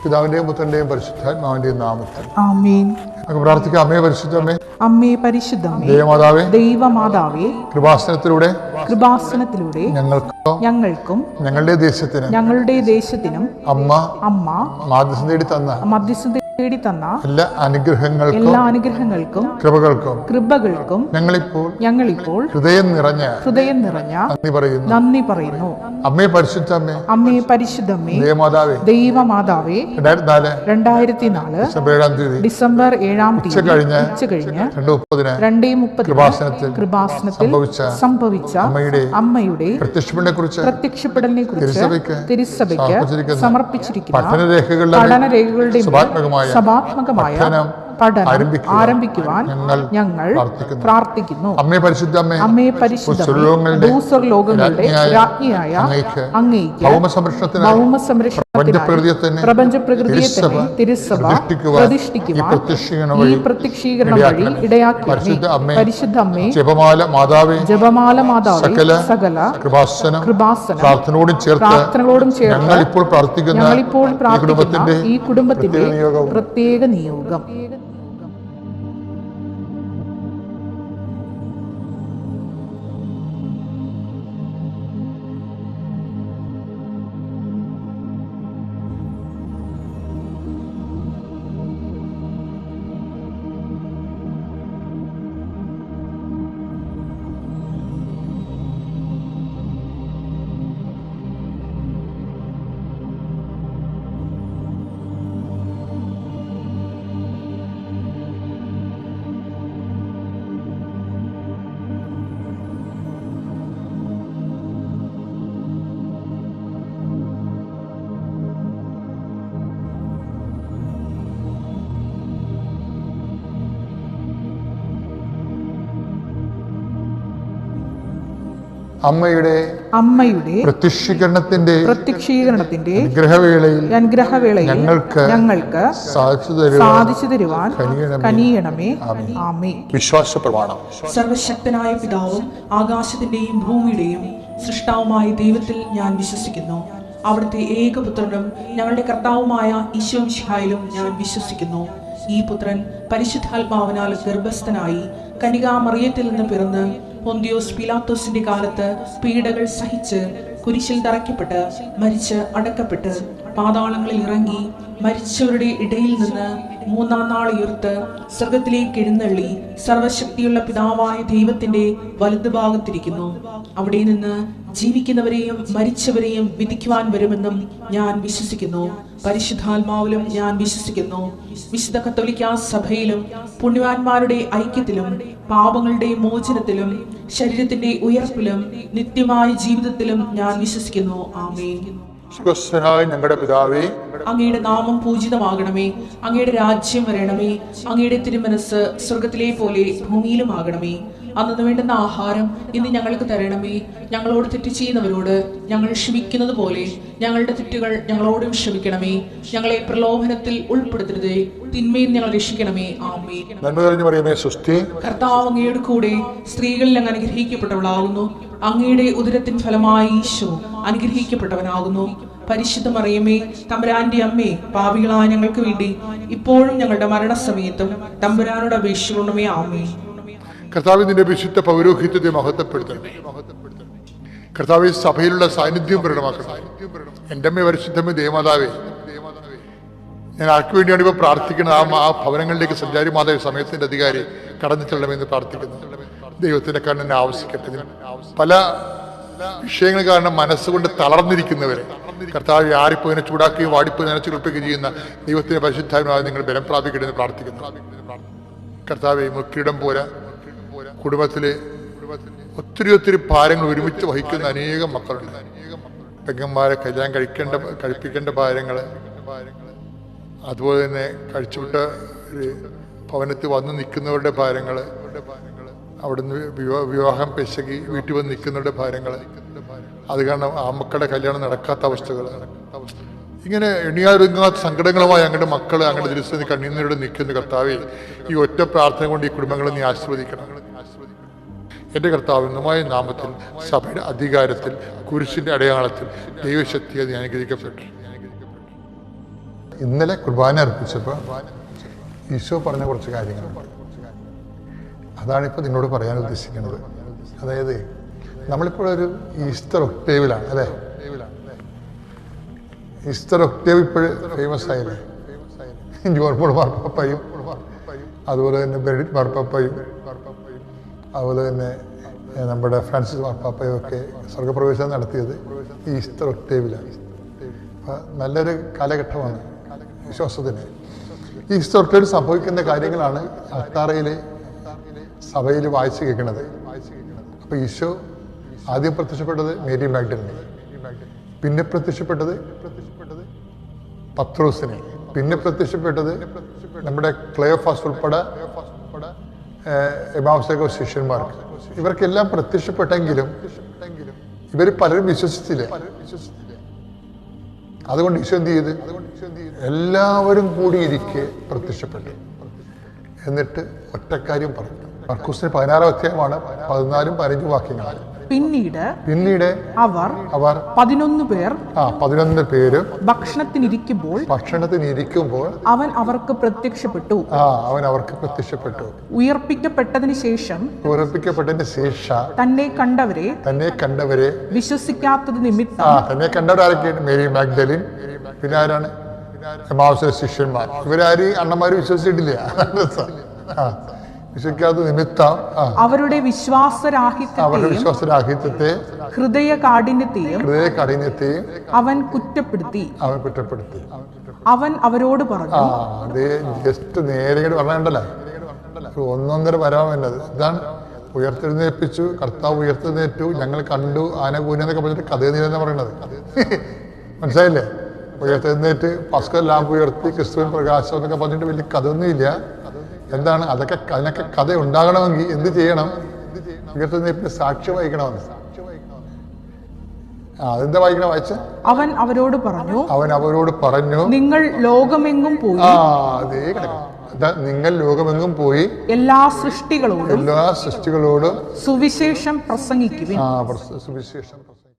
പിതാവിന്റെയും പുത്രന്റെയും പരിശുദ്ധാത്മാവിന്റെയും നാമത്തിൽ ആമേൻ. നമുക്ക് പ്രാർത്ഥിക്കാം. അമ്മേ പരിശുദ്ധമേ, അമ്മേ പരിശുദ്ധമേ, ദൈവമാതാവേ, ദൈവമാതാവേ, കൃപാസനത്തിലൂടെ ഞങ്ങൾക്കും ഞങ്ങളുടെ ദേശത്തിനും അമ്മ മാധ്യസ്ഥം തേടി തന്ന എല്ലാ അനുഗ്രഹങ്ങൾക്കും കൃപകൾക്കും ഞങ്ങളിപ്പോൾ ഹൃദയം നിറഞ്ഞ നന്ദി പറയുന്നു. അമ്മേ പരിശുദ്ധമേ, ദൈവമാതാവേ, 2004 ഡിസംബർ 7 ഉച്ചകഴിഞ്ഞ് 2:30 കൃപാസനത്തിൽ സംഭവിച്ച അമ്മയുടെ പ്രത്യക്ഷപ്പെടലിനെ കുറിച്ച് തിരുസഭയ്ക്ക് സമർപ്പിച്ചിരിക്കുന്ന പഠനരേഖകളുടെ സഭാത്മകമായ പഠനം ആരംഭിക്കുവാൻ ഞങ്ങൾ പ്രാർത്ഥിക്കുന്നു. അമ്മേ പരിശുദ്ധമേ, ഭൂസ്വർലോകങ്ങളുടെ രാജ്ഞിയായ അങ്ങേയ്ക്ക് ഭൗമസംരക്ഷണത്തിനായി പ്രപഞ്ചപ്രകൃതിയെ തന്നെ തിരുസഭ പ്രതിഷ്ഠിക്കുവാൻ ഈ പ്രത്യക്ഷീകരണം വഴി ഇടയാക്കി പരിശുദ്ധ അമ്മേ, ജപമാല മാതാവേ, സകല കൃപാസന പ്രാർത്ഥനകളോടും ചേർത്ത് ഞങ്ങളിപ്പോൾ പ്രാർത്ഥിക്കുന്ന ഈ കുടുംബത്തിന്റെ പ്രത്യേക നിയോഗം. അമ്മയുടെ പ്രത്യക്ഷീകരണത്തിന്റെ അനുഗ്രഹവേളയിൽ ഞങ്ങൾക്ക് സാധിച്ചു തരുവാൻ കനിയണമേ. ആമേൻ. വിശ്വാസ പ്രമാണം. സർവശക്തനായ പിതാവും ആകാശത്തിന്റെയും ഭൂമിയുടെയും സൃഷ്ടാവുമായ ദൈവത്തിൽ ഞാൻ വിശ്വസിക്കുന്നു. അവിടുത്തെ ഏകപുത്രനും ഞങ്ങളുടെ കർത്താവുമായ ഈശോ മിശിഹായിലും ഞാൻ വിശ്വസിക്കുന്നു. ഈ പുത്രൻ പരിശുദ്ധാത്മാവിനാൽ ഗർഭസ്ഥനായി കന്യകാമറിയത്തിൽ നിന്ന് പിറന്ന് പൊന്തിയോസ് പിലാത്തോസിന്റെ കാലത്ത് പീഡകൾ സഹിച്ച് കുരിശിൽ തറയ്ക്കപ്പെട്ട് മരിച്ച് അടക്കപ്പെട്ട് പാതാളങ്ങളിൽ ഇറങ്ങി മരിച്ചവരുടെ ഇടയിൽ നിന്ന് 3-ാം നാൾ ഉയർത്ത് സ്വർഗത്തിലേക്ക് എഴുന്നള്ളി സർവശക്തിയുള്ള പിതാവായ ദൈവത്തിന്റെ വലതുഭാഗത്തിരിക്കുന്നു. അവിടെ നിന്ന് ജീവിക്കുന്നവരെയും മരിച്ചവരെയും വിധിക്കുവാൻ വരുമെന്നും ഞാൻ വിശ്വസിക്കുന്നു. പരിശുദ്ധാത്മാവിലും ഞാൻ വിശ്വസിക്കുന്നു. വിശുദ്ധ കത്തോലിക്കാ സഭയിലും പുണ്യവാന്മാരുടെ ഐക്യത്തിലും പാപങ്ങളുടെ മോചനത്തിലും ശരീരത്തിന്റെ ഉയർപ്പിലും നിത്യമായ ജീവിതത്തിലും ഞാൻ വിശ്വസിക്കുന്നു. ആമേൻ. ഞങ്ങളുടെ പിതാവേ, അങ്ങയുടെ നാമം പൂജിതമാകണമേ. അങ്ങയുടെ രാജ്യം വരണമേ. അങ്ങയുടെ തിരുമനസ് സ്വർഗത്തിലെ പോലെ ഭൂമിയിലും ആകണമേ. അന്നു വേണ്ടുന്ന ആഹാരം ഇന്ന് ഞങ്ങൾക്ക് തരണമേ. ഞങ്ങളോട് തെറ്റ് ചെയ്യുന്നവരോട് ഞങ്ങൾ ക്ഷമിക്കുന്നത് പോലെ ഞങ്ങളുടെ തെറ്റുകൾ ഞങ്ങളോടും ക്ഷമിക്കണമേ. ഞങ്ങളെ പ്രലോഭനത്തിൽ ഉൾപ്പെടുത്തരുതേ, തിന്മയിൽ ഞങ്ങൾ രക്ഷിക്കണമേ. ആമേൻ. കർത്താവ് അങ്ങയുടെ കൂടെ സ്ത്രീകളിൽ അങ്ങ് അനുഗ്രഹിക്കപ്പെട്ടവളാകുന്നു. അങ്ങയുടെ ഉദരത്തിൻ ഫലമായി ഈശോ അനുഗ്രഹിക്കപ്പെട്ടവനാകുന്നു. പരിശുദ്ധ മറിയമേ, തമ്പുരാന്റെ അമ്മേ, പാപികളായ ഞങ്ങൾക്ക് വേണ്ടി ഇപ്പോഴും ഞങ്ങളുടെ മരണസമയത്തും തമ്പുരാനോട് അപേക്ഷിക്കണമേ. ആമേൻ. കർത്താവ് നിന്റെ വിശുദ്ധ പൗരോഹിത്യത്തെ മഹത്വപ്പെടുത്തണമേ. കർത്താവ് സഭയിലുള്ള സാന്നിധ്യം പ്രകടമാക്കണം. എൻ്റെ അമ്മ പരിശുദ്ധമേ, ദേവമാതാവേ, ഞാൻ ആർക്ക് വേണ്ടിയാണ് ഇപ്പോൾ പ്രാർത്ഥിക്കുന്നത്? ആ ഭവനങ്ങളിലേക്ക് സഞ്ചാരി മാതാവ് സമയത്തിന്റെ അധികാരി കടന്നു ചെല്ലണമെന്ന് പ്രാർത്ഥിക്കുന്നു. ദൈവത്തിന്റെ കണ്ണിനെ ആവശ്യിക്കട്ടെ. പല വിഷയങ്ങൾ കാരണം മനസ്സുകൊണ്ട് തളർന്നിരിക്കുന്നവരെ കർത്താവ് ആരിപ്പോതിനെ ചൂടാക്കുകയും വാടിപ്പോയി നനച്ചു കുളിപ്പിക്കുകയും ചെയ്യുന്ന ദൈവത്തിന്റെ പരിശുദ്ധാത്മാവിനെ നിങ്ങൾ ബലം പ്രാപിക്കട്ടെന്ന് പ്രാർത്ഥിക്കുന്നു. കർത്താവെ, മുക്കിടം പോലെ കുടുംബത്തിലെ ഒത്തിരി ഭാരങ്ങൾ ഒരുമിച്ച് വഹിക്കുന്ന അനേകം മക്കളുണ്ട്. പെങ്ങന്മാരെ കല്യാണം കഴിപ്പിക്കേണ്ട ഭാരങ്ങള്, അതുപോലെ തന്നെ കഴിച്ചുവിട്ട് ഭവനത്തിൽ വന്ന് നിൽക്കുന്നവരുടെ ഭാരങ്ങള്, അവിടുന്ന് വിവാഹം പെശകി വീട്ടിൽ വന്ന് നിൽക്കുന്നവരുടെ ഭാരങ്ങള്, അത് കാരണം ആ മക്കളുടെ കല്യാണം നടക്കാത്ത അവസ്ഥകൾ, ഇങ്ങനെ എണിയാറൊരുങ്ങാത്ത സങ്കടങ്ങളുമായി അങ്ങയുടെ മക്കൾ അങ്ങയുടെ ദിവസം കണ്ണീരോട് നിൽക്കുന്ന കർത്താവെ, ഈ ഒറ്റ പ്രാർത്ഥന കൊണ്ട് ഈ കുടുംബങ്ങളെ നീ ആശീർവദിക്കണം. എൻ്റെ കർത്താവിനുമായ നാമത്തിൽ സഭയുടെ അധികാരത്തിൽ കുരിശിന്റെ അടയാളത്തിൽ ദൈവശക്തിയെ നീ അനുഗ്രഹിക്കപ്പെട്ടു. ഇന്നലെ കുർബാന അർപ്പിച്ചപ്പോൾ ഈശോ പറഞ്ഞ കുറച്ച് കാര്യങ്ങൾ, അതാണിപ്പോൾ നിന്നോട് പറയാൻ ഉദ്ദേശിക്കുന്നത്. അതായത് നമ്മളിപ്പോഴൊരു ഈസ്റ്റർ ഒക്ടേവിലാണ് അല്ലേ? ഈസ്റ്റർ ഒക്ടേവ് ഇപ്പോൾ ഫേമസ് ആയില്ലേ? ജോൺ പോൾ മാർപ്പാപ്പയും അതുപോലെ തന്നെ ബെനഡിക്ട് മാർപ്പാപ്പയും അതുപോലെ തന്നെ നമ്മുടെ ഫ്രാൻസിസ് മാർപ്പാപ്പയും ഒക്കെ സ്വർഗപ്രവേശനം നടത്തിയത് ഈസ്റ്റർ ഒക്ടേവിലാണ്. നല്ലൊരു കാലഘട്ടമാണ് വിശ്വാസത്തിന്. ഈസ്റ്റർ ഒക്ടേവിൽ സംഭവിക്കുന്ന കാര്യങ്ങളാണ് അൾത്താരയിൽ സഭയിൽ വായിച്ചു കേൾക്കുന്നത്. അപ്പോൾ ഈശോ ആദ്യം പ്രത്യക്ഷപ്പെട്ടത് മേരി മാഗ്ഡലിനെ, പിന്നെ പ്രത്യക്ഷപ്പെട്ടത് പത്രോസിനെ, പിന്നെ പ്രത്യക്ഷപ്പെട്ടത് നമ്മുടെ ക്ലെയോഫാസ് ഉൾപ്പെടെ എമാവുസിലെ ശിഷ്യന്മാർക്ക്. ഇവർക്കെല്ലാം പ്രത്യക്ഷപ്പെട്ടെങ്കിലും ഇവർ പലരും വിശ്വസിച്ചില്ല. അതുകൊണ്ട് ഈശോ എന്ത് ചെയ്ത്? എല്ലാവരും കൂടിയിരിക്കെ പ്രത്യക്ഷപ്പെട്ടു. എന്നിട്ട് ഒറ്റക്കാര്യം പറഞ്ഞു. മർക്കൂസിന് 16 അധ്യായമാണ്, 14 15 വാക്യങ്ങളാണ്. പിന്നീട് അവർ 11 പേര് ഭക്ഷണത്തിനിരിക്കുമ്പോൾ അവൻ അവർക്ക് പ്രത്യക്ഷപ്പെട്ടു. ഉയർപ്പിക്കപ്പെട്ടതിന് ശേഷം തന്നെ കണ്ടവരെ വിശ്വസിക്കാത്തത് നിമിത്തം. തന്നെ കണ്ടവരാരൊക്കെയാണ്? മേരി മാഗ്ഡലിൻ, പിന്നെ ആരാണ്? എമാവുസിലെ ശിഷ്യന്മാർ. ഇവരാരും അണ്ണന്മാര് വിശ്വസിച്ചിട്ടില്ല. വിശ്വസിക്കാത്ത നിമിത്തം അവരുടെ വിശ്വാസരാഹിത്യത്തെ ഹൃദയകാഠിന്യത്തെയും അവൻ കുറ്റപ്പെടുത്തി. അവൻ അവരോട് പറഞ്ഞു. അതേ ജസ്റ്റ് നേരെ പറഞ്ഞണ്ടല്ലോ, 1.5 വരാമെന്നത് ഇതാണ്. ഉയർത്തെഴുന്നേൽപ്പിച്ചു, കർത്താവ് ഉയർത്തെഴുന്നേറ്റു, ഞങ്ങൾ കണ്ടു, ആനകൂനെന്നൊക്കെ പറഞ്ഞിട്ട് കഥയെന്ന് പറയണത്. മനസ്സിലായില്ലേ? ഉയർത്തെഴുന്നേറ്റ് പസ്കൽ ലാമ്പ് ഉയർത്തി ക്രിസ്തുവിൻ പ്രകാശം എന്നൊക്കെ പറഞ്ഞിട്ട് വലിയ കഥയൊന്നുമില്ല. എന്താണ് അതിനൊക്കെ കഥ ഉണ്ടാകണമെങ്കിൽ എന്ത് ചെയ്യണം? ഉയർത്തെഴുന്നേൽപ്പിന് സാക്ഷ്യം വഹിക്കണമെന്ന്. അതെന്താ വായിക്കണം? വായിച്ച അവൻ അവരോട് പറഞ്ഞു, നിങ്ങൾ ലോകമെങ്ങും പോയി. അതേ കിടക്കണം. നിങ്ങൾ ലോകമെങ്ങും പോയി എല്ലാ സൃഷ്ടികളോടും സുവിശേഷം പ്രസംഗിക്കുവിൻ. സുവിശേഷം